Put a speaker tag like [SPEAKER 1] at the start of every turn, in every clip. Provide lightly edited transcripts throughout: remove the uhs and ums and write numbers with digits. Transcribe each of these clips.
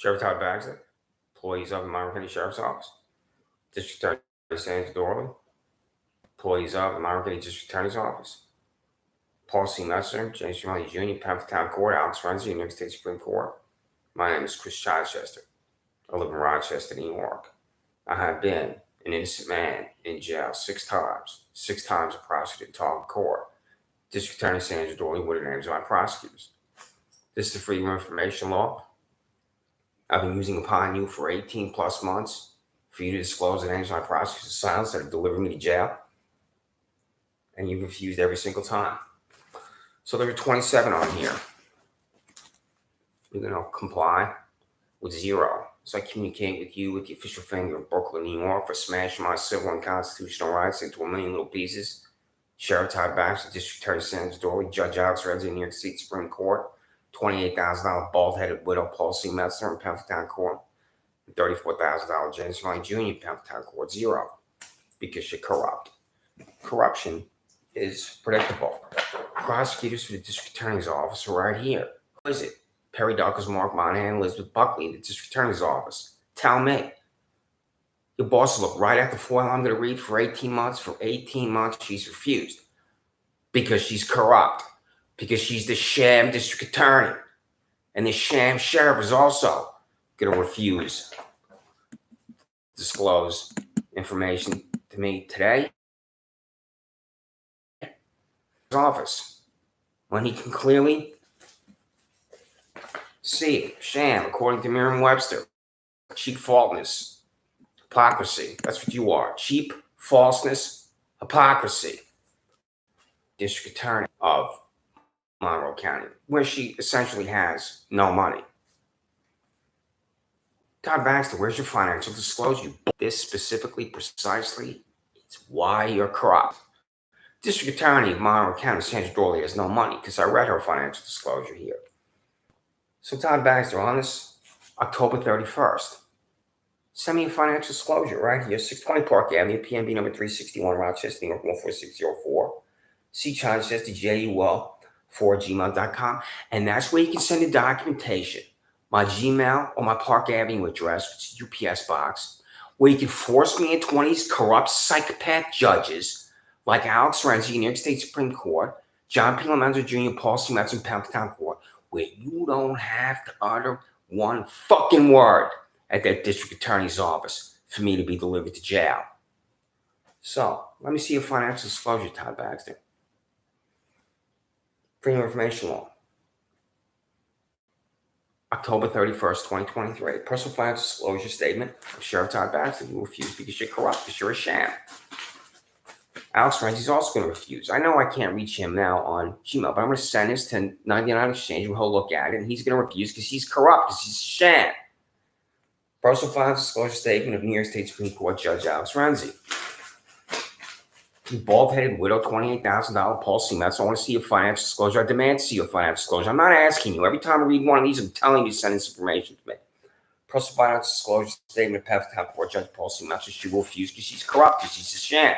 [SPEAKER 1] Sheriff Todd Baxter, employees of the Monroe County Sheriff's Office. District Attorney Sandra Doorley, employees of the Monroe County District Attorney's Office. Paul C. Messer, James Riley Jr., Pemberton Town Court, Alex Renzi, New York State Supreme Court. My name is Chris Chichester. I live in Rochester, New York. I have been an innocent man in jail 6 times. 6 times a prosecutor in Todd Court. District Attorney Sandra Doorley were the names of my prosecutors. This is the Freedom of Information Law. I've been using upon you for 18 plus months for you to disclose the names of my prosecutors' silence that have delivered me to jail. And you've refused every single time. So there are 27 on here. You're going to comply with 0. So I communicate with you with the official finger in Brooklyn, New York for smashing my civil and constitutional rights into a million little pieces. Sheriff Todd Baxter, District Attorney Sandra Doorley, Judge Alex Renzi, New York State Supreme Court, $28,000 bald-headed widow Paul C. Metzler in Pemberton Town Court, and $34,000 James Riley Jr. in Pemberton Town Court. 0. Because you're corrupt. Corruption is predictable. Prosecutors for the District Attorney's Office are right here. Who is it? Perry Douglas, Mark Monahan, Elizabeth Buckley in the District Attorney's Office. Tell me. Your boss looked right at the foil I'm going to read for 18 months. For 18 months, she's refused. Because she's corrupt. Because she's the sham district attorney. And the sham sheriff is also going to refuse to disclose information to me today. His office. When he can clearly see it. Sham, according to Merriam-Webster. Cheap falseness. Hypocrisy. That's what you are. Cheap falseness. Hypocrisy. District Attorney of Monroe County, where she essentially has no money. Todd Baxter, where's your financial disclosure? This specifically, precisely, it's why you're corrupt. District Attorney of Monroe County, Sandra Doorley, has no money because I read her financial disclosure here. So Todd Baxter, on this October 31st, send me a financial disclosure right here, 620 Park Avenue, PNB number 361, Rochester, New York, 14604. See Chichester, JUL4@gmail.com. And that's where you can send the documentation. My Gmail or my Park Avenue address, which is UPS box, where you can force me into one of these corrupt psychopath judges like Alex Renzi, New York State Supreme Court, John P. Lomenzo Jr., Paul C. Metz in Pemberton Town Court, where you don't have to utter one fucking word at that district attorney's office for me to be delivered to jail. So, let me see your financial disclosure, Todd Baxter. Freedom of Information Law. October 31st, 2023. Personal financial disclosure statement of Sheriff Todd Baxter. You refuse because you're corrupt, because you're a sham. Alex Renzi is also going to refuse. I know I can't reach him now on Gmail, but I'm going to send this to 99 Exchange and he'll look at it, and he's going to refuse because he's corrupt, because he's a sham. Personal financial disclosure statement of New York State Supreme Court Judge Alex Renzi. Bald-headed widow, $28,000 Paul C. Metz. I want to see your financial disclosure. I demand to see your financial disclosure. I'm not asking you. Every time I read one of these, I'm telling you to send this information to me. Personal financial disclosure statement of Pemberton Town Court Judge Paul C. Metz. She will refuse because she's corrupt, because she's a sham.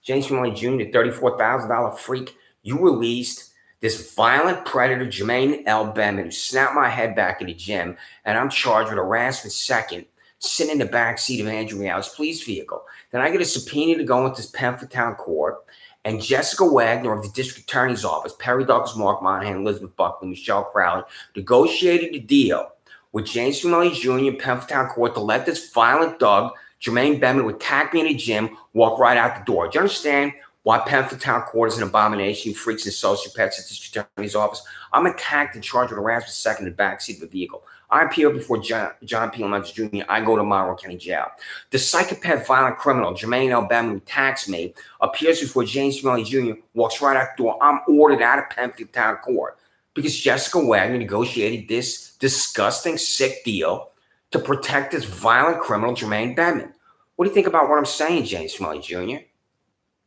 [SPEAKER 1] James Riley Jr., the $34,000 freak. You released this violent predator, Jermaine L. Beman, who snapped my head back in the gym, and I'm charged with harassment second, sitting in the back seat of Andrew Real's police vehicle. Then I get a subpoena to go into Pemberton Town Court, and Jessica Wagner of the District Attorney's Office, Perry Douglas, Mark Monahan, Elizabeth Buckley, Michelle Crowley, negotiated a deal with James Riley Jr. in Pemberton Town Court to let this violent dog, Jermaine Beman, would attack me in the gym, walk right out the door. Do you understand why Pemberton Town Court is an abomination, you freaks and sociopaths at the District Attorney's Office? I'm attacked and charged with harassment second in the backseat of the vehicle. I appear before John P. Lomenzo Jr. I go to Monroe County Jail. The psychopath violent criminal, Jermaine L. Beman, who attacks me, appears before James Riley Jr., walks right out the door. I'm ordered out of Pemberton Town Court because Jessica Wagner negotiated this disgusting, sick deal to protect this violent criminal, Jermaine Beman. What do you think about what I'm saying, James Riley Jr.?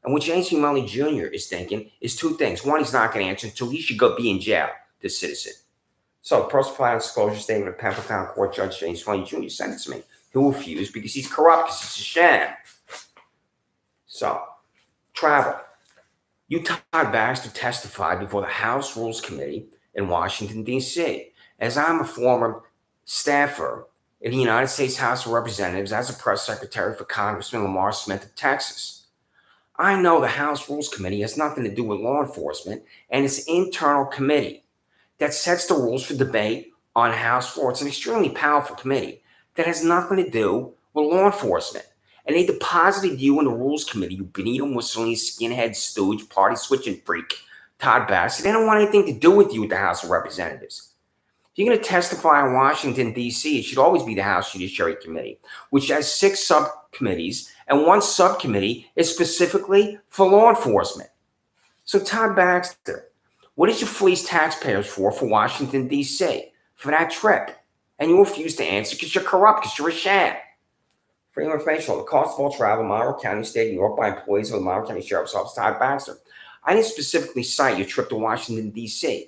[SPEAKER 1] And what James Riley Jr. is thinking is 2 things. 1, he's not going to answer until he should go be in jail, this citizen. So, personal financial disclosure statement of Pemberton Town Court Judge James Riley Jr. sent it to me. He'll refuse because he's corrupt, because he's a sham. So, travel. You, Todd Baxter, testified before the House Rules Committee in Washington, D.C. As I'm a former staffer in the United States House of Representatives as a press secretary for Congressman Lamar Smith of Texas. I know the House Rules Committee has nothing to do with law enforcement, and it's an internal committee that sets the rules for debate on House floor. It's an extremely powerful committee that has nothing to do with law enforcement. And they deposited you in the Rules Committee, you Benito Mussolini skinhead stooge, party switching freak, Todd Baxter. They don't want anything to do with you at the House of Representatives. If you're going to testify in Washington, D.C., it should always be the House Judiciary Committee, which has 6 subcommittees, and one subcommittee is specifically for law enforcement. So, Todd Baxter, what did you fleece taxpayers for Washington, D.C., for that trip? And you refuse to answer because you're corrupt, because you're a sham. For your information, the cost of all travel, Monroe County, State of New York, by employees of the Monroe County Sheriff's Office, Todd Baxter. I didn't specifically cite your trip to Washington, D.C.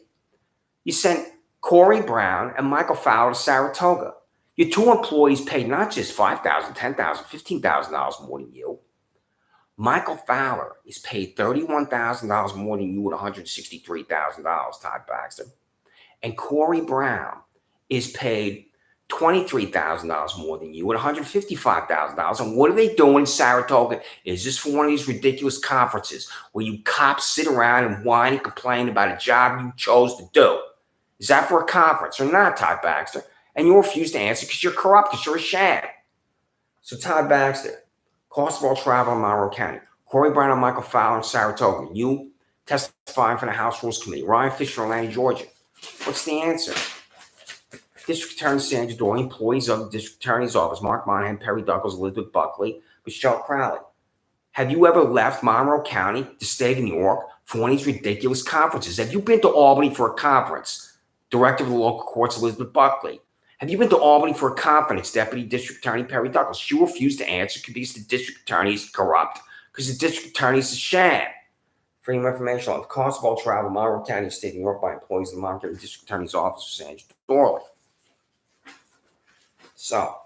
[SPEAKER 1] You sent Corey Brown and Michael Fowler to Saratoga. Your 2 employees paid not just $5,000, $10,000, $15,000 more than you. Michael Fowler is paid $31,000 more than you at $163,000, Todd Baxter. And Corey Brown is paid $23,000 more than you at $155,000. And what are they doing in Saratoga? Is this for one of these ridiculous conferences where you cops sit around and whine and complain about a job you chose to do? Is that for a conference or not, Todd Baxter? And you refuse to answer because you're corrupt, because you're a sham. So, Todd Baxter, cost of all travel in Monroe County, Corey Brown and Michael Fowler in Saratoga, you testifying for the House Rules Committee, Ryan Fisher in Atlanta, Georgia. What's the answer? District Attorney Sandra, Doorley, employees of the District Attorney's Office, Mark Monahan, Perry Douglas, Elizabeth Buckley, Michelle Crowley. Have you ever left Monroe County, the state of New York, for one of these ridiculous conferences? Have you been to Albany for a conference? Director of the local courts, Elizabeth Buckley. Have you been to Albany for a conference? Deputy District Attorney Perry Douglas. She refused to answer because the District Attorney is corrupt, because the District Attorney is a sham. Freedom of information on the cost of all travel, Monroe County, State of New York, by employees of the Monroe County District Attorney's Office, Sandra Doorley. So,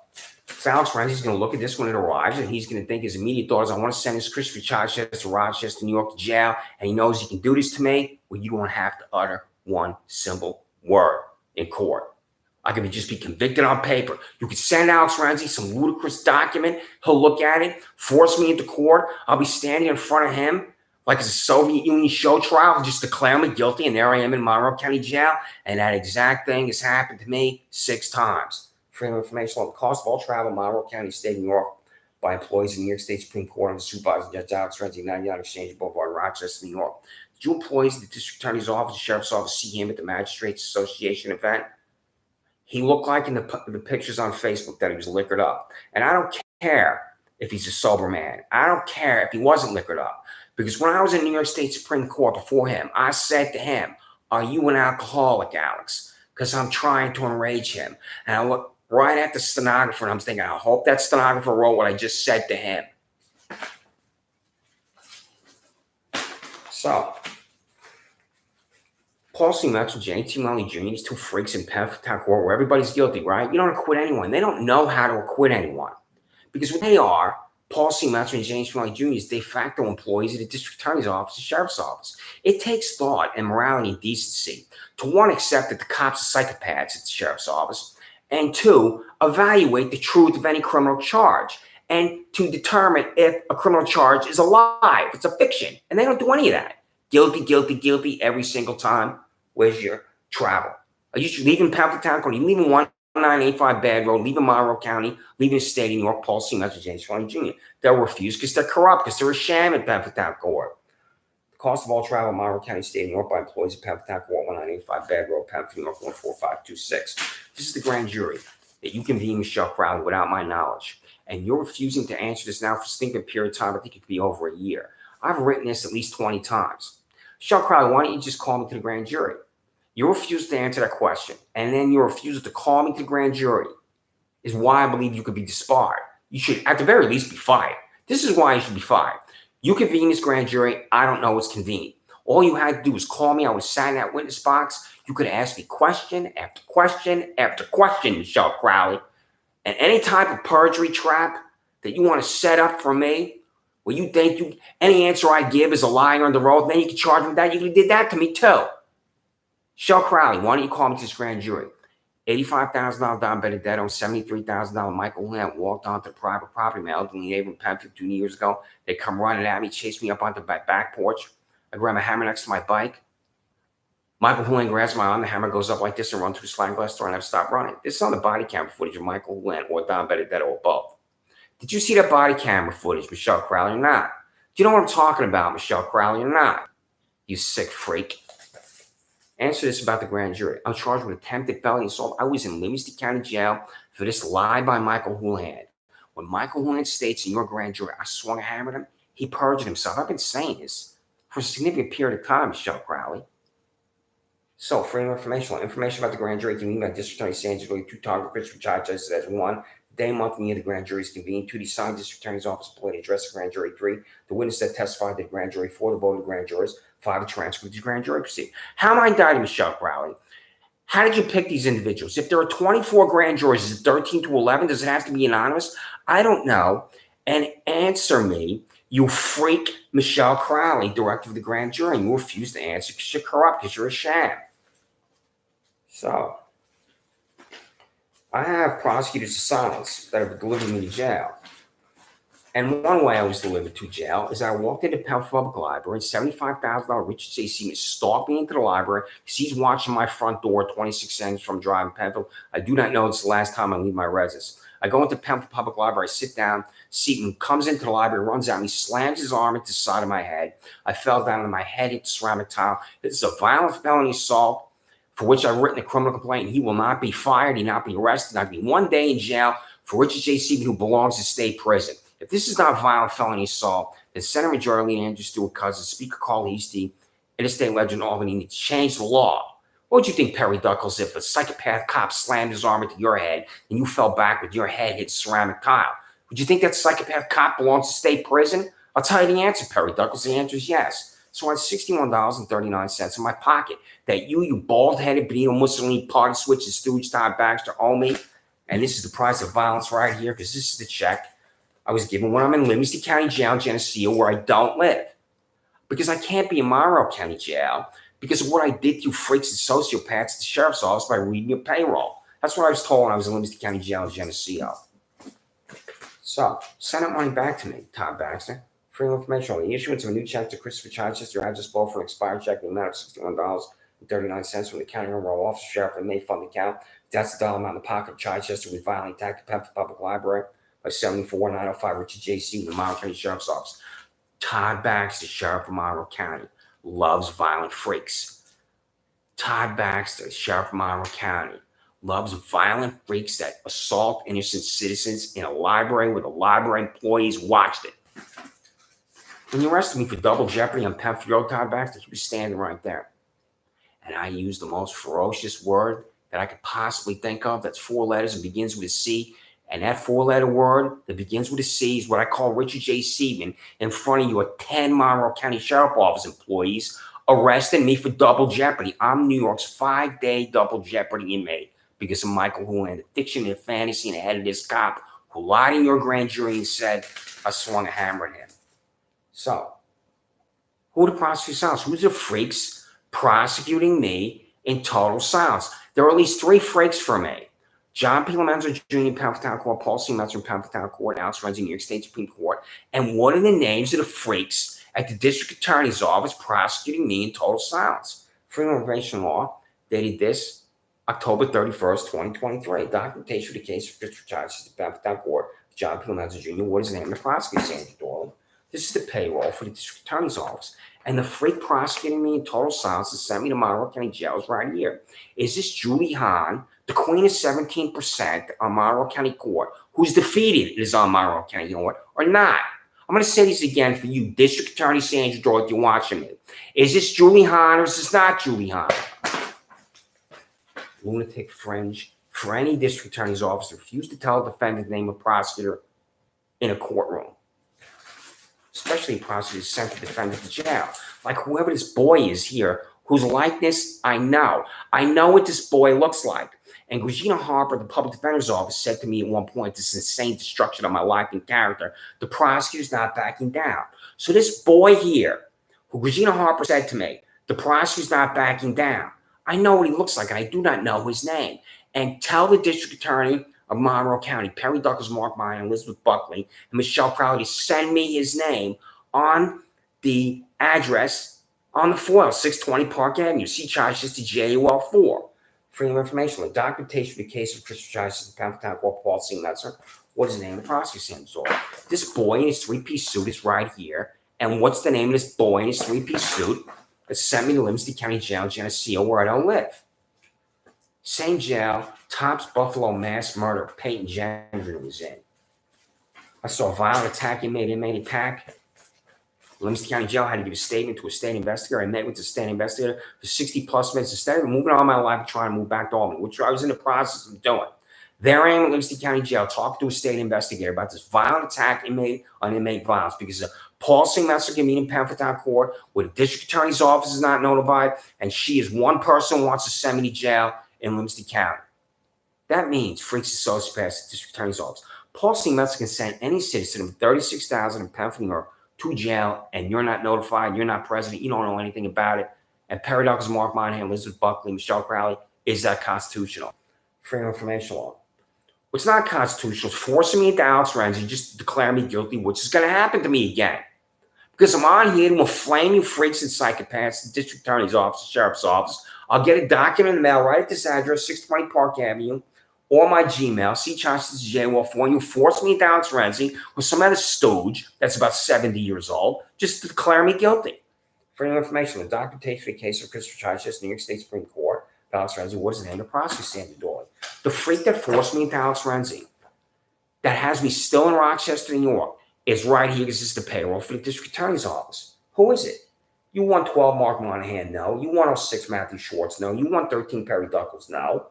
[SPEAKER 1] Alex Renzi is going to look at this when it arrives, and he's going to think his immediate thought is, I want to send this Christopher Chichester to Rochester, New York, to jail, and he knows he can do this to me. Well, you don't have to utter one simple word in court. I could just be convicted on paper. You could send Alex Renzi some ludicrous document. He'll look at it, force me into court. I'll be standing in front of him like it's a Soviet Union show trial, just declare me guilty, and there I am in Monroe County Jail. And that exact thing has happened to me 6 times. Freedom of information on the cost of all travel, Monroe County, State of New York, by employees of the New York State Supreme Court under supervising Judge Alex Renzi, 99 Exchange Boulevard, Rochester, New York. Did you employees of the District Attorney's Office, the Sheriff's Office, see him at the Magistrates Association event? He looked like in the pictures on Facebook that he was liquored up. And I don't care if he's a sober man. I don't care if he wasn't liquored up. Because when I was in New York State Supreme Court before him, I said to him, are you an alcoholic, Alex? Because I'm trying to enrage him. And I looked right at the stenographer, and I'm thinking, I hope that stenographer wrote what I just said to him. So, Paul C. Metz and James T. Mully Jr., these 2 freaks in Penn Court where everybody's guilty, right? You don't acquit anyone. They don't know how to acquit anyone. Because what they are, Paul C. Metz and James T. Mully Jr., is de facto employees of the District Attorney's Office, the Sheriff's Office. It takes thought and morality and decency to, 1, accept that the cops are psychopaths at the Sheriff's Office, and 2, evaluate the truth of any criminal charge, and to determine if a criminal charge is a lie, if it's a fiction. And they don't do any of that. Guilty, guilty, guilty every single time. Where's your travel? Are you leaving Penn County? Are you leaving 1985 Bad Road, leaving Monroe County, leaving the state of New York, Paul C. Metz and James Mully Jr.? They'll refuse because they're corrupt, because they're a sham at Penn Court. The cost of all travel in Monroe County, State of New York, by employees of Penn Court, 1985 Bad Road, Penn, New York, 14526. This is the grand jury that you convene Michelle Crowley without my knowledge. And you're refusing to answer this now for a stinking period of time. I think it could be over a year. I've written this at least 20 times. Michelle Crowley, why don't you just call me to the grand jury? You refuse to answer that question, and then your refusal to call me to the grand jury is why I believe you could be disbarred. You should, at the very least, be fired. This is why you should be fired. You convene this grand jury. I don't know what's convenient. All you had to do was call me. I was sat in that witness box. You could ask me question after question after question, Michelle Crowley. And any type of perjury trap that you want to set up for me, where you think any answer I give is a lie under oath, then you can charge me with that. You did that to me too. Michelle Crowley, why don't you call me to this grand jury? $85,000 Don Benedetto and $73,000 Michael Lamb walked onto the private property of my elderly neighbor in Penfield 2 years ago. They come running at me, chase me up onto my back porch. I grab a hammer next to my bike. Michael Hulan grabs my arm, the hammer goes up like this and runs through the sliding glass door, and I've stopped running. This is on the body camera footage of Michael Hulan or Don Benedetto or both. Did you see that body camera footage, Michelle Crowley, or not? Do you know what I'm talking about, Michelle Crowley, or not? You sick freak. Answer this about the grand jury. I'm charged with attempted felony assault. I was in Livingston County Jail for this lie by Michael Hulan. When Michael Hulan states in your grand jury, I swung a hammer at him, he perjured himself. I've been saying this for a significant period of time, Michelle Crowley. So, freedom of information about the grand jury convened by District Attorney Sandra, 2 target Christopher charges as 1. Day, month, and year the grand jury is convened. 2. The assigned District Attorney's Office employee to address the grand jury. 3. The witness that testified to the grand jury. 4. The vote of the grand jurors. 5. The transcript of the grand jury proceeding. How am I indicting Michelle Crowley? How did you pick these individuals? If there are 24 grand jurors, is it 13 to 11? Does it have to be anonymous? I don't know. And answer me, you freak Michelle Crowley, director of the grand jury. And you refuse to answer because you're corrupt, because you're a sham. So, I have prosecutors of silence that have delivered me to jail. And one way I was delivered to jail is I walked into Penfield Public Library and $75,000 Richard J. Seaman stalked me into the library because he's watching my front door 26 seconds from driving Penfield. I do not know it's the last time I leave my residence. I go into Penfield Public Library, I sit down, Seaton comes into the library, runs at me, slams his arm into the side of my head. I fell down and my head hit the ceramic tile. This is a violent felony assault for which I've written a criminal complaint. He will not be fired. He will not be arrested. Not be 1 day in jail for Richard J. Seaman, who belongs in state prison. If this is not violent felony assault, then Senator Majority Leader Andrew Stewart Cousins, Speaker Carl Heastie, Interstate Legend Albany need to change the law. What would you think, Perry Duckles, if a psychopath cop slammed his arm into your head and you fell back with your head hit ceramic tile? Would you think that psychopath cop belongs to state prison? I'll tell you the answer, Perry Duckles. The answer is yes. So I had $61.39 in my pocket that you bald-headed Benito Mussolini party switching stooge Todd Baxter owe me. And this is the price of violence right here, because this is the check I was given when I'm in Livingston County Jail, Geneseo, where I don't live. Because I can't be in Monroe County Jail because of what I did to you freaks and sociopaths at the sheriff's office by reading your payroll. That's what I was told when I was in Livingston County Jail in Geneseo. So, send that money back to me, Todd Baxter. For information on the issuance of a new check to Christopher Chichester, address ball for an expired check in the amount of $61.39 from the county overall office sheriff and May fund account. That's the dollar amount in the pocket of Chichester. We violently attacked the Penfield Public Library by 74905 Richard J. C. with the Monroe County Sheriff's Office. Todd Baxter, Sheriff of Monroe County, loves violent freaks. Todd Baxter, Sheriff of Monroe County, loves violent freaks that assault innocent citizens in a library where the library employees watched it. When you arrested me for double jeopardy on Penfield Road, Todd Baxter, you were standing right there. And I used the most ferocious word that I could possibly think of that's 4 letters and begins with a C. And that 4-letter word that begins with a C is what I call Richard J. Seaman in front of your 10 Monroe County Sheriff Office employees arresting me for double jeopardy. I'm New York's 5-day double jeopardy inmate because of Michael Hulan, the fiction and the fantasy, and the head of this cop who lied in your grand jury and said I swung a hammer at him. So, who are the prosecutors silence? Who's the freaks prosecuting me in total silence? There are at least 3 freaks for me. John P. Lomenzo Jr. in Penfield Town Court, Paul C. Metzer in Penfield Town Court, Alex Renzi in New York State Supreme Court. And what are the names of the freaks at the District Attorney's Office prosecuting me in total silence? Freedom of Information Law, dated this October 31st, 2023. Documentation for the case of Christopher Charges at Penfield Town Court, John P. Lomenzo Jr. What is the name of the prosecutor? Sandra Doorley. This is the payroll for the District Attorney's Office. And the freak prosecuting me in total silence that sent me to Monroe County Jail is right here. Is this Julie Hahn, the queen of 17% on Monroe County Court, who's defeated is on Monroe County Court, or not? I'm going to say this again for you, District Attorney Sandra Doorley, if you're watching me. Is this Julie Hahn or is this not Julie Hahn? Lunatic fringe for any District Attorney's Office to refuse to tell a defendant the name of prosecutor in a courtroom. Especially prosecutors sent the defendant to jail. Like whoever this boy is here, whose likeness I know. I know what this boy looks like. And Regina Harper, the public defender's office, said to me at one point, this insane destruction of my life and character, the prosecutor's not backing down. So this boy here, who Regina Harper said to me, the prosecutor's not backing down. I know what he looks like, and I do not know his name. and tell the district attorney of Monroe County, Perry Douglas, Mark Meyer, Elizabeth Buckley, and Michelle Crowley to send me his name on the address on the foil, 620 Park Avenue. See charges to JUL 4. Freedom of information. The documentation for the case of Christopher Charges, the Pamphlet Town Court, Paul C. Metzer. What is the name of the prosecutor? This boy in his three-piece suit is right here. And what's the name of this boy in his three-piece suit that sent me to Livingston County Jail, Geneseo, where I don't live? Same jail, Tops Buffalo mass murder, Peyton Gendron was in. I saw a violent attack, inmate attack. Livingston County Jail had to give a statement to a state investigator. I met with the state investigator for 60 plus minutes. Instead of moving on my life and trying to move back to Albany, which I was in the process of doing. There I am in Livingston County Jail talking to a state investigator about this violent attack on inmate violence because of Paul C. Metzer convened in Pamphlet Town Court where the district attorney's office is not notified, and she is one person who wants to send me to jail in Livingston County. That means freaks and sociopaths at the district attorney's office. Paul C. Metzer can send any citizen of 36,000 in Pamphlet, New York, to jail, and you're not notified, you're not president, you don't know anything about it. And Perry Douglas, Mark Monahan, Elizabeth Buckley, Michelle Crowley, is that constitutional? Freedom of information law. What's not constitutional is forcing me into Alex Renzi just to declare me guilty, which is going to happen to me again. Because I'm on here to inflame you freaks and psychopaths, the district attorney's office, the sheriff's office. I'll get a document in the mail right at this address, 620 Park Avenue, or my Gmail, cchonstance4, and you force me into Alex Renzi with some other stooge that's about 70 years old just to declare me guilty. For any information, the documentation for the case of Christopher Charges, New York State Supreme Court, Alex Renzi, what is the name of the prosecutor, Sandra Doorley? The freak that forced me into Alex Renzi, that has me still in Rochester, New York, is right here because this is the payroll for the district attorney's office. Who is it? You want 12 Mark Monahan? No. You want 06 Matthew Schwartz? No. You want 13 Perry Douglas? No.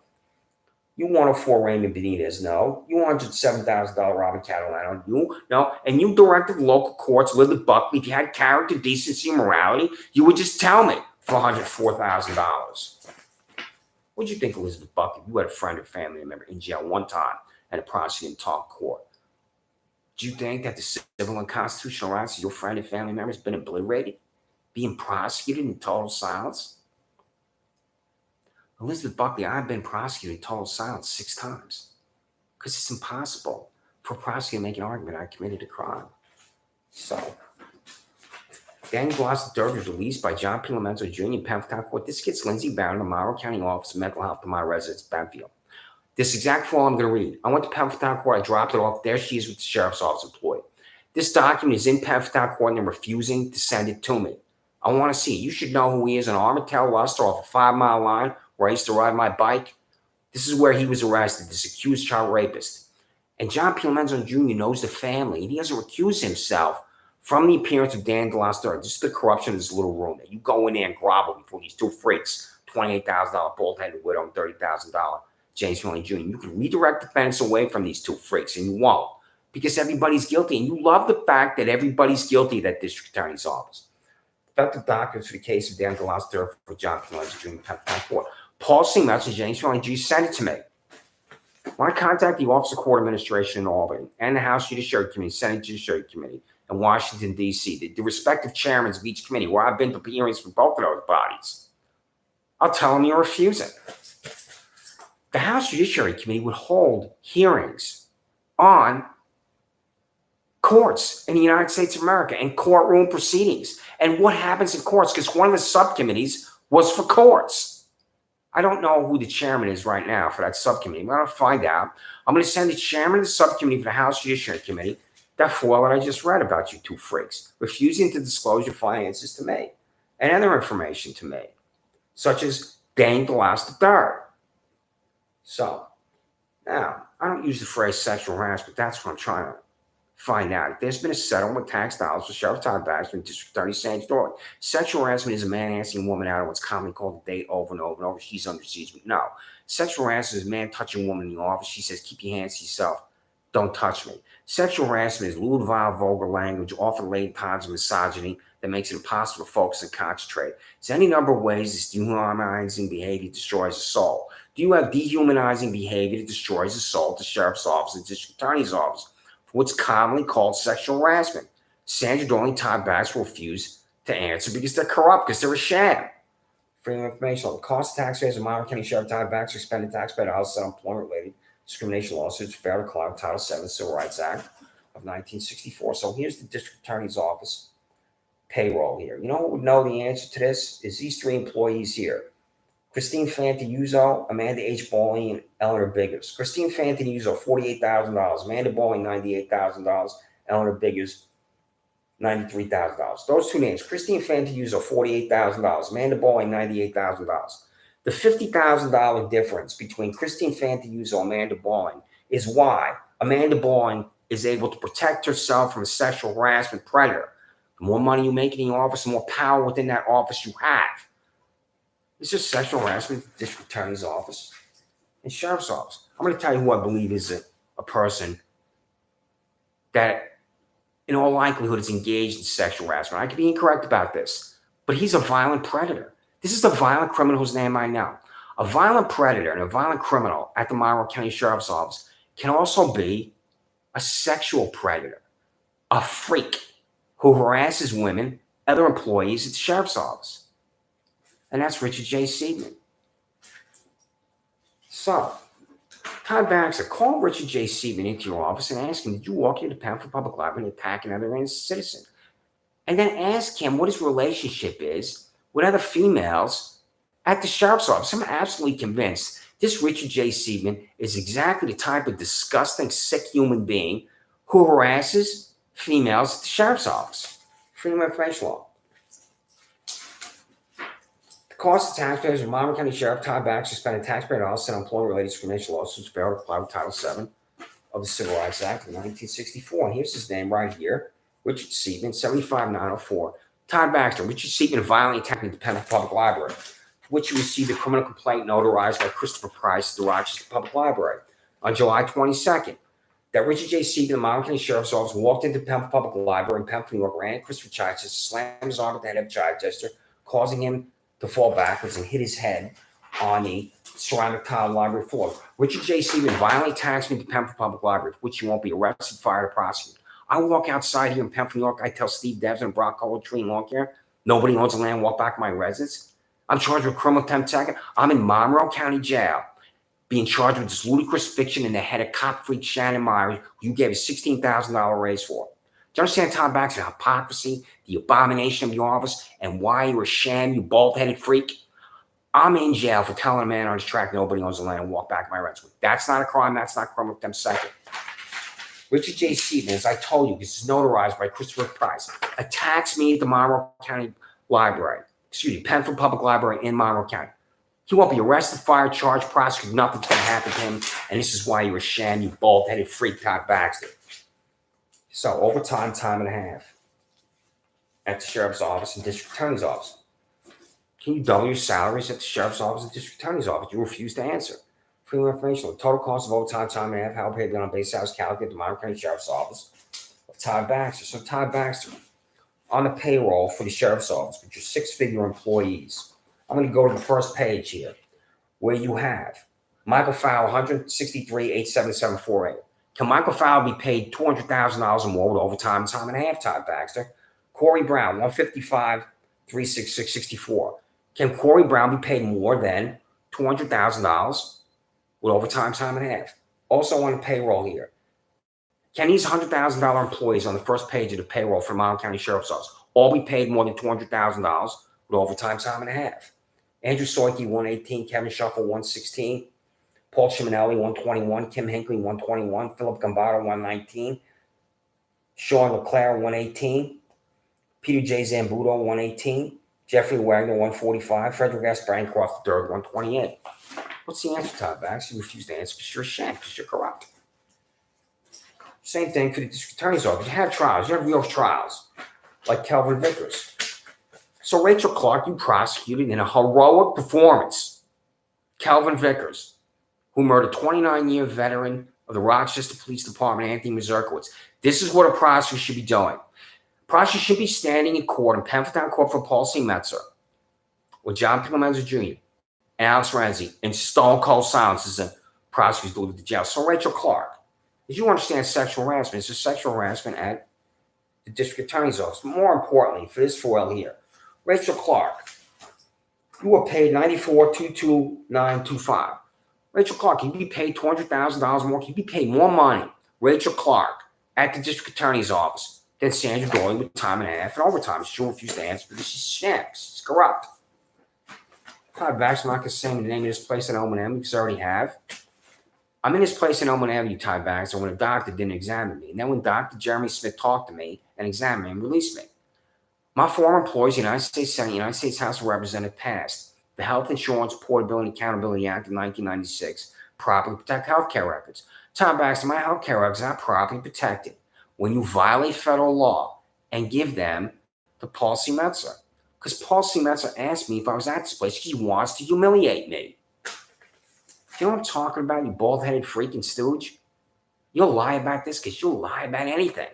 [SPEAKER 1] You want 04 Raymond Benitez? No. You want $107,000 Robin Catalano? You? No. And you directed local courts, Elizabeth Buckley, if you had character, decency, and morality, you would just tell me for $104,000. What do you think, Elizabeth Buckley? You had a friend or family member in jail one time and a prosecutor in top court. Do you think that the civil and constitutional rights of your friend and family members have been obliterated? Being prosecuted in total silence? Elizabeth Buckley, I've been prosecuted in total silence 6 times because it's impossible for a prosecutor to make an argument I committed a crime. So, Daniel Gloucester was released by John P. Lomenzo Jr. in Pamphlet Town Court. This gets Lindsay Barron, the Monroe County Office of Mental Health, to my residence, Benfield. This exact form I'm going to read. I went to Pamphlet Town Court. I dropped it off. There she is with the sheriff's office employee. This document is in Pamphlet Town Court and they're refusing to send it to me. I want to see it. You should know who he is, an Armitel Luster off a 5 Mile line where I used to ride my bike. This is where he was arrested, this accused child rapist. And John P. Lomenzo Jr. knows the family, and he doesn't recuse himself from the appearance of Dan Gloucester. Just the corruption of this little room. You go in there and grovel before these 2 freaks, $28,000 bald-headed widow and $30,000 James Millie Jr. You can redirect defense away from these 2 freaks, and you won't, because everybody's guilty. And you love the fact that everybody's guilty at that district attorney's office. About the documents for the case of Dan Gloucester for John P. Lomenzo Jr. in Pamphlet Town Court. Paul C. Metzer and James Millie Jr. sent it to me. When I contact the Office of Court Administration in Albany and the House Judiciary Committee, Senate Judiciary Committee in Washington, D.C., the respective chairmen of each committee, where I've been to hearings from both of those bodies, I'll tell them you're refusing. The House Judiciary Committee would hold hearings on courts in the United States of America and courtroom proceedings and what happens in courts, because one of the subcommittees was for courts. I don't know who the chairman is right now for that subcommittee. I'm going to find out. I'm going to send the chairman of the subcommittee for the House Judiciary Committee that foil that I just read about, you 2 freaks, refusing to disclose your finances to me and other information to me, such as Dan Gloucester. So, now, I don't use the phrase sexual harassment. That's what I'm trying to find out. If there's been a settlement with tax dollars for Sheriff Todd Baxter and District Attorney Sandra Doorley. Sexual harassment is a man asking a woman out on what's commonly called a date over and over and over. She's under siege. No. Sexual harassment is a man touching a woman in the office. She says, keep your hands to yourself. Don't touch me. Sexual harassment is lewd, vile, vulgar language, often laden times of misogyny that makes it impossible to focus and concentrate. There's any number of ways this dehumanizing behavior destroys a soul. Do you have dehumanizing behavior that destroys a soul at the Sheriff's Office and District Attorney's Office? What's commonly called sexual harassment. Sandra Doorley and Todd Baxter refuse to answer because they're corrupt, because they're a sham. Freedom of information. The cost of taxpayers of Monroe County Sheriff Todd Baxter expended taxpayer dollars on employment-related discrimination lawsuits fair to comply with Title VII Civil Rights Act of 1964. So here's the district attorney's office payroll here. You know who would know the answer to this? Is these three employees here. Christine Fantiuso, Amanda H. Bowling, and Eleanor Biggers. Christine Fantiuso, $48,000. Amanda Bowling, $98,000. Eleanor Biggers, $93,000. Those two names. Christine Fantiuso, $48,000. Amanda Bowling, $98,000. The $50,000 difference between Christine Fantiuso and Amanda Bowling is why Amanda Bowling is able to protect herself from a sexual harassment predator. The more money you make in the office, the more power within that office you have. This is sexual harassment at the district attorney's office and sheriff's office. I'm going to tell you who I believe is a person that, in all likelihood, is engaged in sexual harassment. I could be incorrect about this, but he's a violent predator. This is the violent criminal whose name I know. A violent predator and a violent criminal at the Monroe County Sheriff's Office can also be a sexual predator, a freak who harasses women, other employees at the sheriff's office. And that's Richard J. Seidman. So, Todd Baxter, call Richard J. Seidman into your office and ask him, did you walk into the Penfield Public Library and attack another innocent citizen? And then ask him what his relationship is with other females at the sheriff's office. I'm absolutely convinced this Richard J. Seidman is exactly the type of disgusting, sick human being who harasses females at the sheriff's office. Freedom of information law. The cost of taxpayers of Monroe County Sheriff Todd Baxter spending taxpayer dollars on employment-related discrimination lawsuits failed to comply with Title VII of the Civil Rights Act of 1964. And here's his name right here, Richard Seidman, 75904. Todd Baxter, Richard Seidman violently attacking the Penfield Public Library, for which he received a criminal complaint notarized by Christopher Price at the Rochester Public Library on July 22nd. That Richard J. Seidman, the Monroe County Sheriff's Office, walked into Penfield Public Library in Penfield, New York, ran at Christopher Chichester, slammed his arm at the head of Chichester, causing him to fall backwards and hit his head on the ceramic tile library floor. Richard J. Seidman violently attacks me at the Penfield Public Library, for which he won't be arrested, fired, or prosecuted. I walk outside here in Penfield, New York. I tell Steve Devs and Brock Cole, Tree and Lawn Care, nobody owns the land, walk back to my residence. I'm charged with criminal contempt second. I'm in Monroe County Jail, being charged with this ludicrous fiction in the head of cop freak Shannon Myers, who you gave a $16,000 raise for. Do you understand, Todd Baxter, the hypocrisy, the abomination of your office, and why you're a sham, you bald-headed freak? I'm in jail for telling a man on his track nobody owns the land and walk back to my residence. That's not a crime. That's not criminal contempt second. Richard J. Seidman, as I told you, this is notarized by Christopher Price, attacks me at the Monroe County Library, Penfield Public Library in Monroe County. He won't be arrested, fired, charged, prosecuted. Nothing's going to happen to him. And this is why you're a sham, you bald-headed freak, Todd Baxter. So, overtime, time and a half at the sheriff's office and district attorney's office. Can you double your salaries at the sheriff's office and district attorney's office? You refuse to answer. Freedom of information. The total cost of overtime, time and a half, how paid on base hours calculated at the Monroe County Sheriff's Office of Todd Baxter. So, Todd Baxter, on the payroll for the sheriff's office, which are six-figure employees, I'm going to go to the first page here, where you have Michael Fowler, $163,877.48. Can Michael Fowler be paid $200,000 or more with overtime, time and a half, Todd Baxter? Corey Brown, $155,366.64. Can Corey Brown be paid more than $200,000 with overtime, time and a half? Also on the payroll here, can these $100,000 employees on the first page of the payroll for Monroe County Sheriff's Office all be paid more than $200,000 with overtime, time and a half? Andrew Soike, 118, Kevin Shuffle, 116, Paul Chiminelli, 121, Kim Hinckley, 121, Philip Gambaro, 119, Sean LeClaire, 118, Peter J. Zambuto, 118, Jeffrey Wagner, 145, Frederick S. Bancroft III, 128. What's the answer, Todd Baxter? You refuse to answer because you're a sham, because you're corrupt. Same thing for the district attorney's office. You have trials. You have real trials, like Kelvin Vickers. So Rachel Clark, you prosecuted in a heroic performance Kelvin Vickers, who murdered 29-year veteran of the Rochester Police Department, Anthony Mazurkowitz. This is what a prosecutor should be doing. A prosecutor should be standing in court in Penfield Court for Paul C. Metzer, with John Picklemenzer Jr. and Alex Renzi in stone cold silence as a prosecutor delivered to jail. So Rachel Clark, as you understand sexual harassment, it's a sexual harassment at the district attorney's office. More importantly, for this foil here, Rachel Clark, You were paid $94,229.25. Rachel Clark, can you be paid $200,000 more? Can you be paid more money? Rachel Clark at the district attorney's office than Sandra Doorley with time and a half and overtime. She refused to answer because she's sham. She's corrupt. Todd Baxter, I'm not going to say the name of this place in Elmwood because I already have. I'm in this place in Elmwood Avenue, Todd Baxter, when a doctor didn't examine me. And then when Dr. Jeremy Smith talked to me and examined me and released me. My former employees, United States Senate, United States House of Representatives passed the Health Insurance Portability and Accountability Act of 1996, properly protect healthcare records. Todd Baxter, my healthcare records are not properly protected when you violate federal law and give them to Paul C. Metzler. Because Paul C. Metzler asked me if I was at this place because he wants to humiliate me. You know what I'm talking about, you bald-headed freaking stooge? You'll lie about this because you'll lie about anything.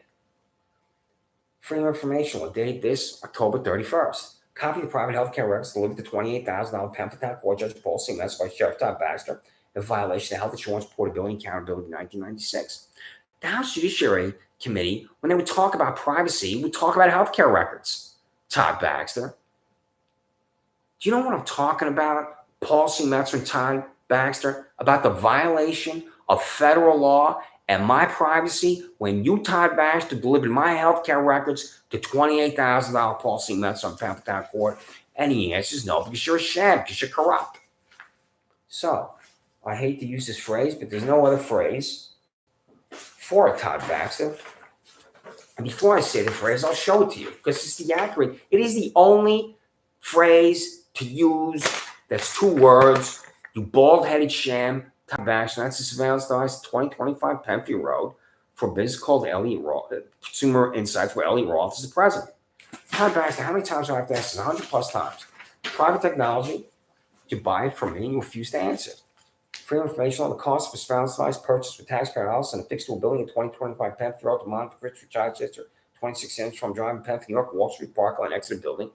[SPEAKER 1] Freedom of Information will date this October 31st. Copy of the private healthcare records delivered to $28,000 Penn Court Judge Paul C. Metzler by Sheriff Todd Baxter in violation of Health Insurance Portability and Accountability 1996. The House Judiciary Committee, when they would talk about privacy, would talk about healthcare records. Todd Baxter. Do you know what I'm talking about, Paul C. Metzler and Todd Baxter, about the violation of federal law and my privacy when you, Todd Baxter, delivered my healthcare records to $28,000 Paul C. Metzler on Penn Court? And he answers no, because you're a sham, because you're corrupt. So, I hate to use this phrase, but there's no other phrase for Todd Baxter. And before I say the phrase, I'll show it to you, because it's the accurate. It is the only phrase to use that's two words, you bald-headed sham. Todd Baxter, that's the surveillance device, 2025 Penfield Road, for a business called Elliott Roth, Consumer Insights, where Elliott Roth is the president. Todd Baxter, how many times do I have to ask this? 100 plus times. Private technology, you buy it from me and you refuse to answer. Freedom of information on the cost of a surveillance device purchased with taxpayer dollars and affixed to a building in 2025 Penfield Road to monitor Richard Chichester, 26 Sandra from Drive, Penfield, New York, Wall Street Park Line, exit the building,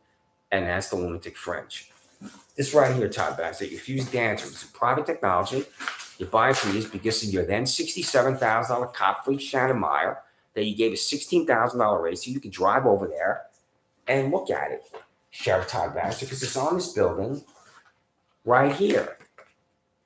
[SPEAKER 1] and that's the lunatic fringe. This right here, Todd Baxter, you refuse to answer. It's a private technology. You buy it from these because of your then $67,000 cop fleet Shannon Meyer that you gave a $16,000 raise so you could drive over there and look at it, Sheriff Todd Baxter, because it's on this building right here.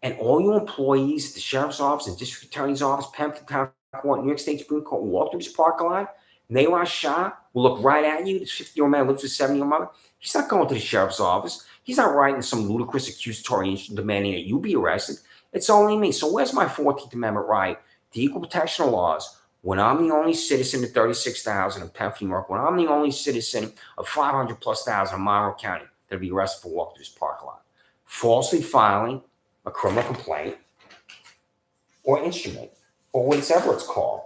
[SPEAKER 1] And all your employees at the sheriff's office and district attorney's office, Penn Town Court, New York State Supreme Court, will walk through this parking lot. Nayra Shah will look right at you. This 50-year-old man lives with a 70-year-old mother. He's not going to the sheriff's office. He's not writing some ludicrous accusatory instrument demanding that you be arrested. It's only me. So where's my 14th Amendment right to equal protection laws when I'm the only citizen of 36,000 in Penfield, New York, when I'm the only citizen of 500 plus thousand in Monroe County that'll be arrested for walking through this parking lot? Falsely filing a criminal complaint or instrument or whatever it's called.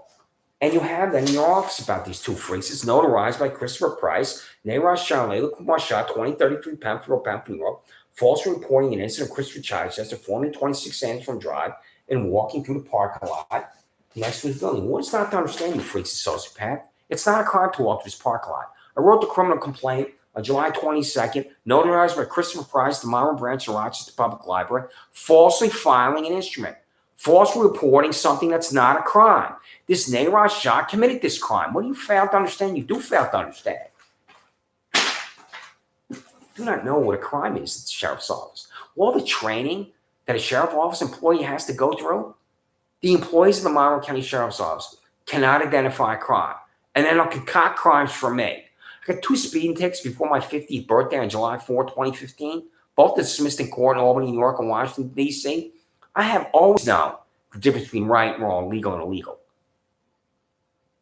[SPEAKER 1] And you have that in your office about these two freaks. It's notarized by Christopher Price, Nayra Shah, Layla Kumar Shah, 2033 Penfield, New York, falsely reporting an incident of Christopher Chichester, formerly 26 Sandstrom Drive, and walking through the parking lot next to his building. What's not to understand, you freaks and sociopath? It's not a crime to walk through this parking lot. I wrote the criminal complaint on July 22nd, notarized by Christopher Price, the Monroe Branch of Rochester Public Library, falsely filing an instrument, falsely reporting something that's not a crime. This Nayra Shah committed this crime. What do you fail to understand? You do fail to understand. Do not know what a crime is at the sheriff's office. All the training that a sheriff's office employee has to go through, the employees of the Monroe County Sheriff's Office cannot identify a crime. And then they'll concoct crimes for me. I got 2 speeding tickets before my 50th birthday on July 4, 2015, both dismissed in court in Albany, New York, and Washington, D.C. I have always known the difference between right and wrong, legal and illegal.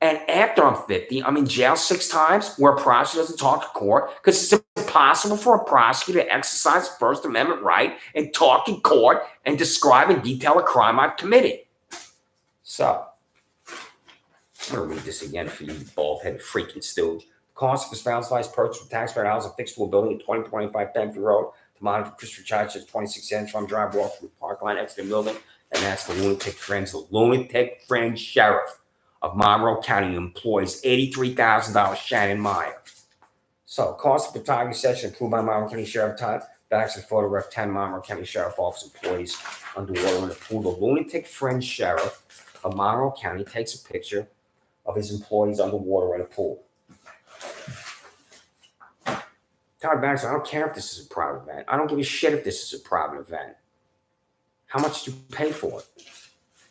[SPEAKER 1] And after I'm 50, I'm in jail 6 times where a prosecutor doesn't talk to court because it's impossible for a prosecutor to exercise the First Amendment right and talk in court and describe in detail a crime I've committed. So, I'm going to read this again for you, bald-headed freaking stooge. The cost of a surveillance device purchased with taxpayer dollars affixed to a building at 2025 Penfield Road to monitor Christopher Chichester, 26 Sandstrom Drive, Wall Street Park Line, exit the building. And that's the lunatic friend sheriff of Monroe County who employs $83,000 Shannon Meyer. So, cost of photography session approved by Monroe County Sheriff Todd Baxter, photograph 10 Monroe County Sheriff Office employees underwater in a pool. The lunatic friend sheriff of Monroe County takes a picture of his employees underwater in a pool. Todd Baxter, I don't care if this is a private event. I don't give a shit if this is a private event. How much did you pay for it?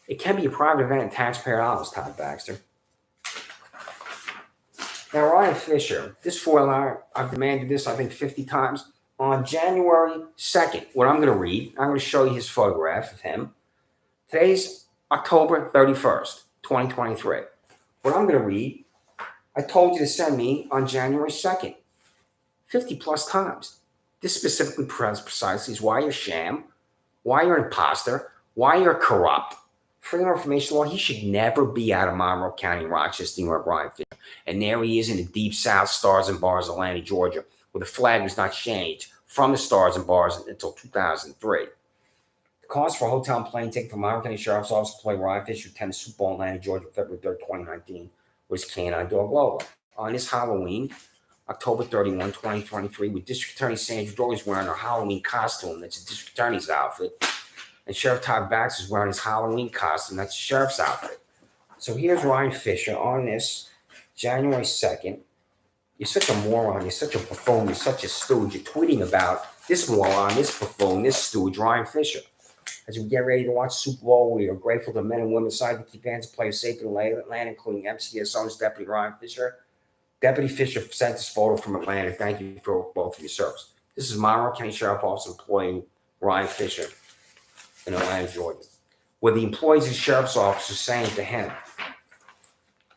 [SPEAKER 1] It can be a private event in taxpayer dollars, Todd Baxter. Now, Ryan Fisher, this foil, I've demanded this, I think, 50 times. On January 2nd, what I'm going to read, I'm going to show you his photograph of him. Today's October 31st, 2023. What I'm going to read, I told you to send me on January 2nd, 50 plus times. This specifically precisely is why you're sham, why you're an imposter, why you're corrupt. Freedom of information law, he should never be out of Monroe County, Rochester, New York, Ryan Fisher. And there he is in the deep south, Stars and Bars, Atlanta, Georgia, where the flag was not changed from the Stars and Bars until 2003. The cost for a hotel and plane ticket from Monroe County Sheriff's Office to play Ryan Fisher attend the Super Bowl in Atlanta, Georgia, February 3rd, 2019, was Canine Dog Lola. On this Halloween, October 31, 2023, with District Attorney Sandra Doorley wearing her Halloween costume, that's a District Attorney's outfit, and Sheriff Todd Baxter is wearing his Halloween costume, that's a Sheriff's outfit. So here's Ryan Fisher on this January 2nd. You're such a moron, you're such a buffoon, you're such a stooge. You're tweeting about this moron, this buffoon, this stooge, Ryan Fisher. As we get ready to watch Super Bowl, we are grateful to men and women deciding to keep fans and players safe in Atlanta, including MCS owner's Deputy Ryan Fisher. Deputy Fisher sent this photo from Atlanta. Thank you for both of your service. This is Monroe County Sheriff's Office employee Ryan Fisher in Atlanta, Georgia, where the employees of the Sheriff's Office are saying to him,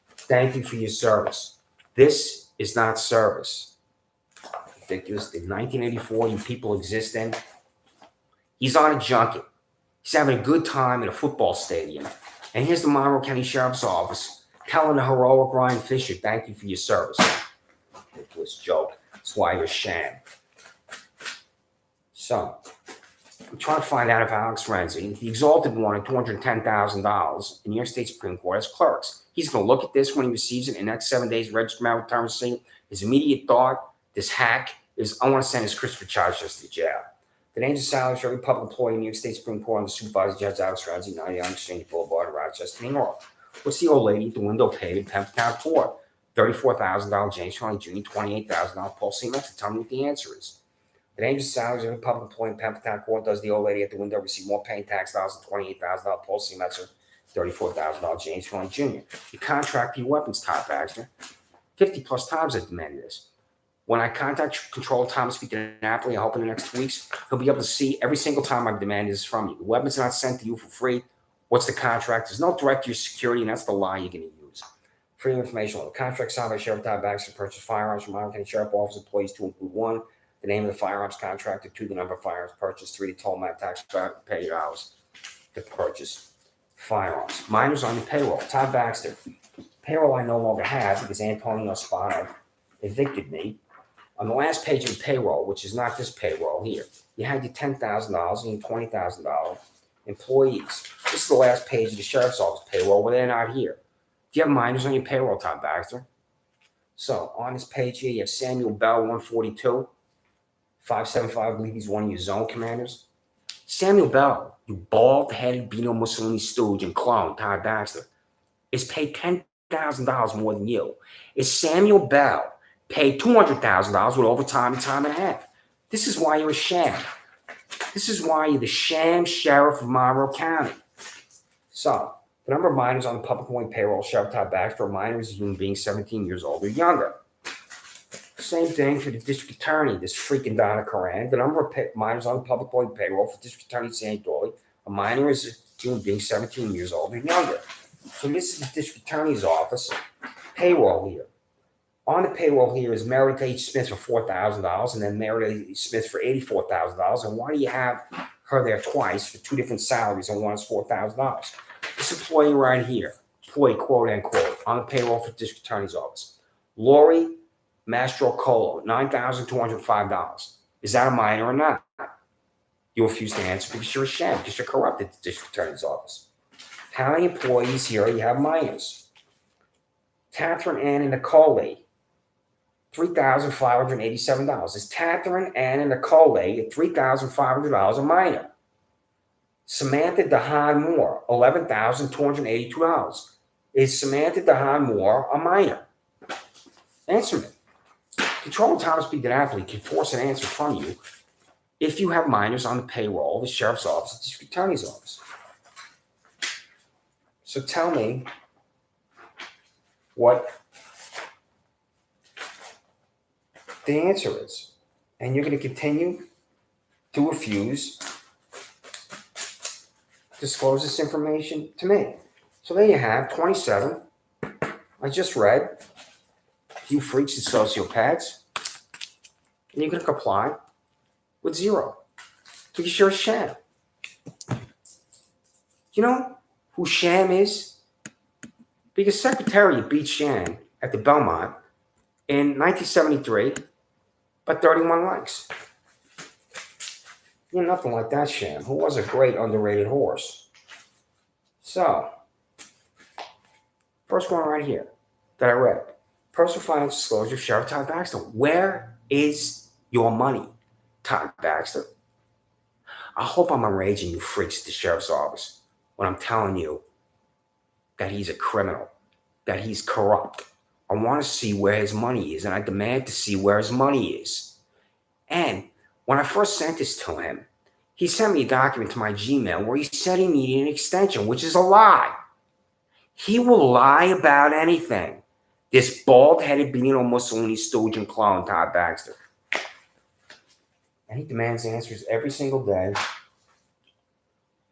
[SPEAKER 1] thank you for your service. This is not service. Ridiculous. In 1984, you people exist in. He's on a junket. He's having a good time at a football stadium. And here's the Monroe County Sheriff's Office telling the heroic Ryan Fisher, thank you for your service. Ridiculous joke. That's why you're sham. So, I'm trying to find out if Alex Renzi, the exalted one at $210,000 in New York State Supreme Court as clerks, he's going to look at this when he receives it in the next 7 days, register mail return receipt. His immediate thought, this hack, is I want to send his Christopher Charges to jail. The names and salaries for every public employee in New York State Supreme Court and the supervisor Judge Alex Renzi, 99 Exchange Boulevard, Rochester, New York. What's the old lady at the window paid in Pemberton Court? $34,000 James Conley Jr., $28,000 Paul Seamus. Tell me what the answer is. The names and salaries of every public employee in Pemberton Court. Does the old lady at the window receive more paying tax dollars than $28,000 Paul Seamus, $34,000 James Conley Jr.? You contract for your weapons, Todd Baxter. 50 plus times I've demanded this. When I contact Controller Thomas Speaker to Napoli, I hope in the next 2 weeks, he'll be able to see every single time I've demanded this from you. The weapon's not sent to you for free. What's the contract? There's no direct to your security, and that's the lie you're going to use. Freedom of information law. The contract signed by Sheriff Todd Baxter to purchase firearms from Monroe County Sheriff Office employees to include 1, the name of the firearms contractor, 2, the number of firearms purchased, 3, the total amount of tax paid hours to purchase firearms. Minors on the payroll. Todd Baxter. Payroll I no longer have because Antonio Spano evicted me. On the last page of the payroll, which is not this payroll here, you had your $10,000 and your $20,000 employees. This is the last page of the Sheriff's Office payroll where they're not here. Do you have minors on your payroll, Todd Baxter? So on this page here, you have Samuel Bell, 142, 575, I believe he's one of your zone commanders. Samuel Bell, you bald-headed Bino Mussolini stooge and clone, Todd Baxter, is paid $10,000 more than you. Is Samuel Bell paid $200,000 with overtime and time and a half? This is why you're a sham. This is why you're the sham sheriff of Monroe County. So, the number of minors on the public employee payroll, Sheriff Todd Baxter, minors is human beings 17 years old or younger. Same thing for the district attorney, this freaking Donna Coran. The number of minors on the public employee payroll for district attorney St. Doorley, a minor is a human being 17 years old or younger. So this is the district attorney's office payroll here. On the payroll here is Meredith H. Smith for $4,000 and then Meredith H. Smith for $84,000. And why do you have her there twice for 2 different salaries and one is $4,000? This employee right here, employee quote unquote, on the payroll for district attorney's office. Lori Mastrocolo, $9,205. Is that a minor or not? You refuse to answer because you're a sham, because you're corrupt at the district attorney's office. How many employees here you have minors? Catherine Ann and Nicole, $3,587. Is Catherine Ann and Nicole at $3,500 a minor? Samantha DeHaan Moore, $11,282. Is Samantha DeHaan Moore a minor? Answer me. Controlling time speed dynamically can force an answer from you if you have minors on the payroll of the sheriff's office and district attorney's office. So tell me what the answer is. And you're going to continue to refuse to disclose this information to me. So there you have 27. I just read. You freaks and sociopaths. And you're going to comply with 0. Because you're a sham. You know who Sham is? Because Secretary beat Sham at the Belmont in 1973 by 31 likes. You're nothing like that Sham, who was a great underrated horse. So, first one right here that I read. Personal financial disclosure of Sheriff Todd Baxter. Where is your money, Todd Baxter? I hope I'm enraging you freaks at the sheriff's office when I'm telling you that he's a criminal, that he's corrupt. I want to see where his money is, and I demand to see where his money is. And when I first sent this to him, he sent me a document to my Gmail where he said he needed an extension, which is a lie. He will lie about anything. This bald-headed Benito Mussolini stooge and clone, Todd Baxter. And he demands answers every single day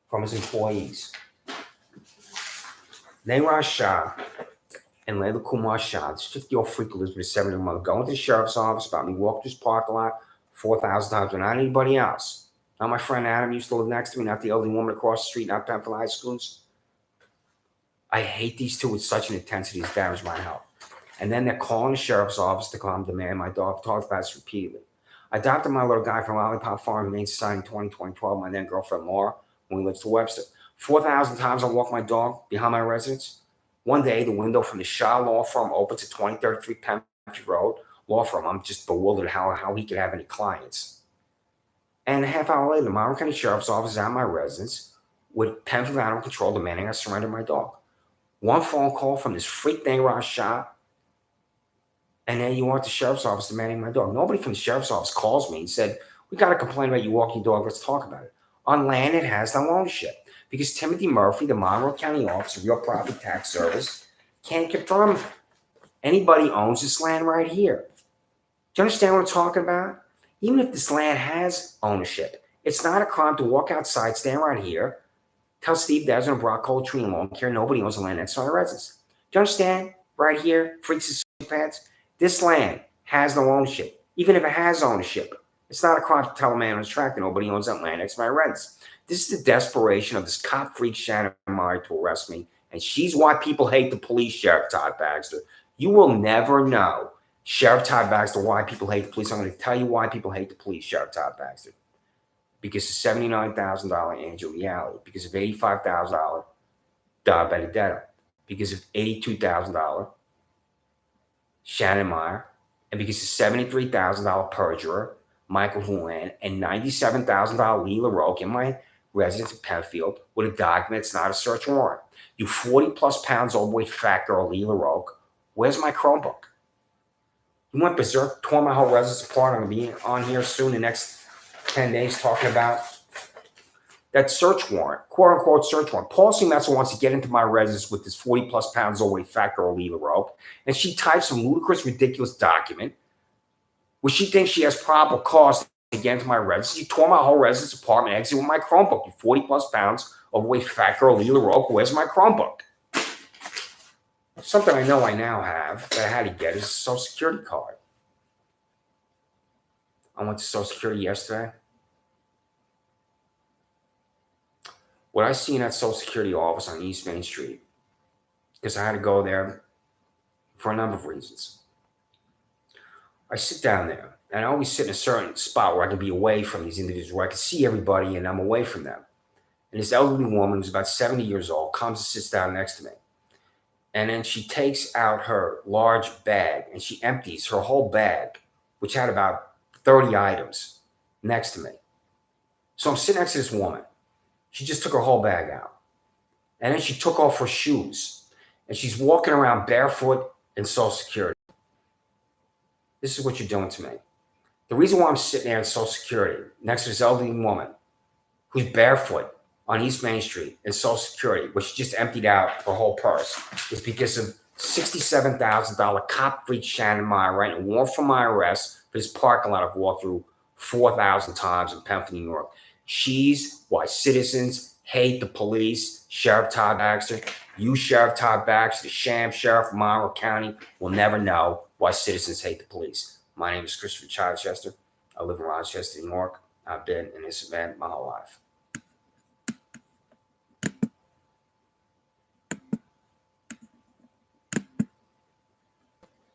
[SPEAKER 1] from his employees. Neeraj Shah and Layla Kumar Shah, this 50-year-old freak who lives with his 7-year-old mother, go into the sheriff's office about me, walk through his parking lot 4,000 times, but not anybody else. Not my friend Adam used to live next to me, not the elderly woman across the street, not Penfield High Schools. I hate these two with such an intensity it's damaged my health. And then they're calling the sheriff's office to come demand my dog. Talked about this repeatedly. I adopted my little guy from Lollipop Farm, Humane Society in 2012, my then girlfriend Laura, when we lived to Webster. 4,000 times I walked my dog behind my residence. One day, the window from the Shaw Law Firm opens at 2033 Penfield Road. Law firm, I'm just bewildered how he could have any clients. And a half hour later, the Monroe County Sheriff's Office is at my residence with Penfield Animal Control demanding I surrender my dog. One phone call from this freak Neeraj Shah, and then you want the sheriff's office demanding my dog. Nobody from the sheriff's office calls me and said, we got a complaint about you walking your dog. Let's talk about it. On land, it has no ownership because Timothy Murphy, the Monroe County Office of Real Property Tax Service, can't confirm anybody owns this land right here. Do you understand what I'm talking about? Even if this land has ownership, it's not a crime to walk outside, stand right here, tell Steve Desmond and Brock Coltrane lawn care nobody owns the land that's on the residence. Do you understand? Right here, freaks and sociopaths, this land has no ownership. Even if it has ownership, it's not a crime to tell a man on his track that nobody owns that land next to my residence. This is the desperation of this cop freak Shannon Meyer to arrest me, and she's why people hate the police, Sheriff Todd Baxter. You will never know, Sheriff Todd Baxter, why people hate the police. I'm going to tell you why people hate the police, Sheriff Todd Baxter. Because of $79,000 Angel Reality, because of $85,000 Dodd Benedetto, because of $82,000 Shannon Meyer, and because of $73,000 perjurer Michael Houlihan, and $97,000 Lee LaRoque in my residence in Penfield with a document that's not a search warrant. You 40-plus pounds overweight fat girl Lee LaRoque, where's my Chromebook? You went berserk, tore my whole residence apart. I'm going to be on here soon, the next 10 days, talking about that search warrant, quote-unquote search warrant. Paul Metzel wants to get into my residence with this 40-plus pounds overweight fat girl Lee LaRoque, and she types some ludicrous, ridiculous document where she thinks she has probable cause to get into my residence. She tore my whole residence apart and exited with my Chromebook. You 40-plus pounds overweight fat girl Lee LaRoque, where's my Chromebook? Something I know I now have that I had to get is a Social Security card. I went to Social Security yesterday. What I see in that Social Security office on East Main Street, because I had to go there for a number of reasons. I sit down there, and I always sit in a certain spot where I can be away from these individuals, where I can see everybody and I'm away from them. And this elderly woman who's about 70 years old comes and sits down next to me. And then she takes out her large bag and she empties her whole bag, which had about 30 items, next to me. So I'm sitting next to this woman. She just took her whole bag out. And then she took off her shoes. And she's walking around barefoot in Social Security. This is what you're doing to me. The reason why I'm sitting there in Social Security next to this elderly woman who's barefoot on East Main Street in Social Security, which she just emptied out her whole purse, is because of $67,000 cop freak Shannon Meyer writing a warrant for my arrest for this parking lot I've walked through 4,000 times in Penfield, New York. She's why citizens hate the police. Sheriff Todd Baxter, you, Sheriff Todd Baxter, the Sham Sheriff of Monroe County, will never know why citizens hate the police. My name is Christopher Chichester. I live in Rochester, New York. I've been in this event my whole life.